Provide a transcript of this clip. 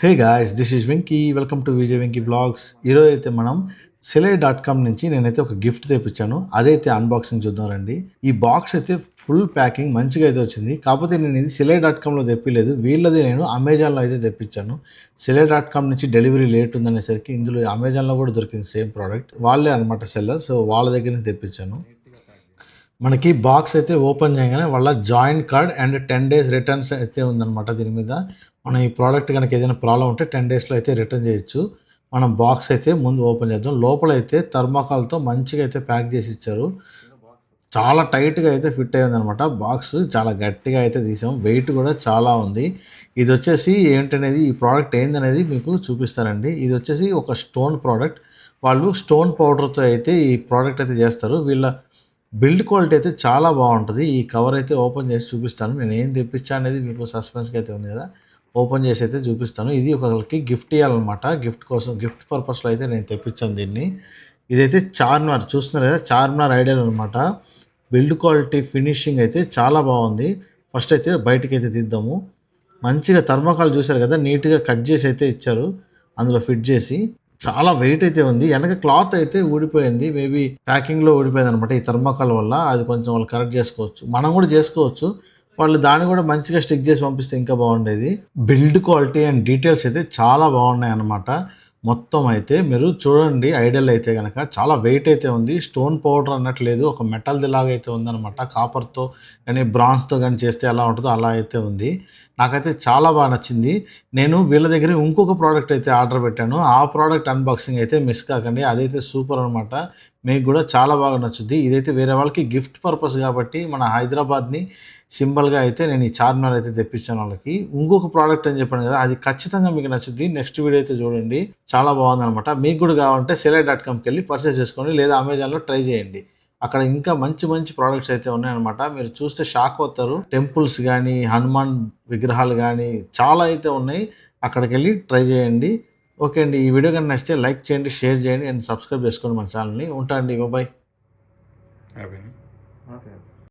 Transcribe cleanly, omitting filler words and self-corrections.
Hey guys, this is Venky. Welcome to Vijay Venky vlogs. ఈరోజు అయితే మనం Silai.com నుంచి నేనైతే ఒక గిఫ్ట్ తెప్పించాను. అదైతే అన్బాక్సింగ్ చూద్దాం రండి. ఈ బాక్స్ అయితే ఫుల్ ప్యాకింగ్ మంచిగా అయితే వచ్చింది. కాకపోతే నేను ఇది Silai.comలో తెప్పిలేదు, వీళ్ళది నేను అమెజాన్లో అయితే తెప్పించాను. Silai.com నుంచి డెలివరీ లేట్ ఉందనేసరికి ఇందులో అమెజాన్లో కూడా దొరికింది సేమ్ ప్రోడక్ట్. వాళ్ళే అనమాట సెల్లర్, సో వాళ్ళ దగ్గర నుంచి తెప్పించాను. మనకి బాక్స్ అయితే ఓపెన్ చేయగానే వాళ్ళ join card and 10 days returns అయితే ఉందన్నమాట. దీని మీద మనం ఈ ప్రోడక్ట్ కనుక ఏదైనా ప్రాబ్లం ఉంటే 10 daysలో అయితే రిటర్న్ చేయొచ్చు. మనం బాక్స్ అయితే ముందు ఓపెన్ చేద్దాం. లోపల అయితే థర్మాకాల్తో మంచిగా అయితే ప్యాక్ చేసి ఇచ్చారు. చాలా టైట్గా అయితే ఫిట్ అయ్యింది అనమాట. బాక్స్ చాలా గట్టిగా అయితే తీసాం, వెయిట్ కూడా చాలా ఉంది. ఇది వచ్చేసి ఏంటనేది, ఈ ప్రోడక్ట్ ఏందనేది మీకు చూపిస్తారండి. ఇది వచ్చేసి ఒక స్టోన్ ప్రోడక్ట్. వాళ్ళు స్టోన్ పౌడర్తో అయితే ఈ ప్రోడక్ట్ అయితే చేస్తారు. వీళ్ళ బిల్డ్ క్వాలిటీ అయితే చాలా బాగుంటుంది. ఈ కవర్ అయితే ఓపెన్ చేసి చూపిస్తాను. నేను ఏం తెప్పించా అనేది మీకు సస్పెన్స్గా అయితే ఉంది కదా, ఓపెన్ చేసి అయితే చూపిస్తాను. ఇది ఒకరికి గిఫ్ట్ ఇవ్వాలన్నమాట. గిఫ్ట్ కోసం, గిఫ్ట్ పర్పస్లో అయితే నేను తెప్పించాను దీన్ని. ఇదైతే చార్మినార్ చూస్తున్నారు కదా, చార్మినార్ ఐడియల్ అనమాట. బిల్డ్ క్వాలిటీ ఫినిషింగ్ అయితే చాలా బాగుంది. ఫస్ట్ అయితే బయటికి అయితే తీద్దాము. మంచిగా థర్మాకాల్ చూశారు కదా, నీట్గా కట్ చేసి అయితే ఇచ్చారు, అందులో ఫిట్ చేసి. చాలా వెయిట్ అయితే ఉంది. వెనక క్లాత్ అయితే ఊడిపోయింది, మేబీ ప్యాకింగ్లో ఊడిపోయింది అనమాట ఈ థర్మాకాల్ వల్ల. అది కొంచెం వాళ్ళు కరెక్ట్ చేసుకోవచ్చు, మనం కూడా చేసుకోవచ్చు. వాళ్ళు దాన్ని కూడా మంచిగా స్టిక్ చేసి పంపిస్తే ఇంకా బాగుండేది. బిల్డ్ క్వాలిటీ అండ్ డీటెయిల్స్ అయితే చాలా బాగున్నాయి అన్నమాట. మొత్తం అయితే మీరు చూడండి, ఐడియల్ అయితే కనుక చాలా వెయిట్ అయితే ఉంది. స్టోన్ పౌడర్ అన్నట్లేదు, ఒక మెటల్ది లాగా అయితే ఉందన్నమాట. కాపర్తో కానీ బ్రాన్స్తో కానీ చేస్తే ఎలా ఉంటుందో అలా అయితే ఉంది. నాకైతే చాలా బాగా నచ్చింది. నేను వీళ్ళ దగ్గర ఇంకొక ప్రోడక్ట్ అయితే ఆర్డర్ పెట్టాను. ఆ ప్రోడక్ట్ అన్బాక్సింగ్ అయితే మిస్ కాకండి, అదైతే సూపర్ అనమాట. మీకు కూడా చాలా బాగా నచ్చుద్ది. ఇదైతే వేరే వాళ్ళకి గిఫ్ట్ పర్పస్ కాబట్టి మన హైదరాబాద్ని సింబల్గా అయితే నేను ఈ చార్మినార్ అయితే తెప్పించాను వాళ్ళకి. ఇంకొక ప్రోడక్ట్ అని చెప్పాను కదా, అది ఖచ్చితంగా మీకు నచ్చుద్ది. నెక్స్ట్ వీడియో అయితే చూడండి, చాలా బాగుందనమాట. మీకు కూడా కావాలంటే Silai.comకి వెళ్ళి పర్చేస్ చేసుకోండి, లేదా అమెజాన్లో ట్రై చేయండి. అక్కడ ఇంకా మంచి మంచి ప్రోడక్ట్స్ అయితే ఉన్నాయన్నమాట. మీరు చూస్తే షాక్ అవుతారు. టెంపుల్స్ కానీ, హనుమాన్ విగ్రహాలు కానీ చాలా అయితే ఉన్నాయి. అక్కడికి వెళ్ళి ట్రై చేయండి. ఓకే అండి, ఈ వీడియో కానీ నచ్చితే లైక్ చేయండి, షేర్ చేయండి అండ్ సబ్స్క్రైబ్ చేసుకోండి మన ఛానల్ని. ఉంటా అండి, బాయ్.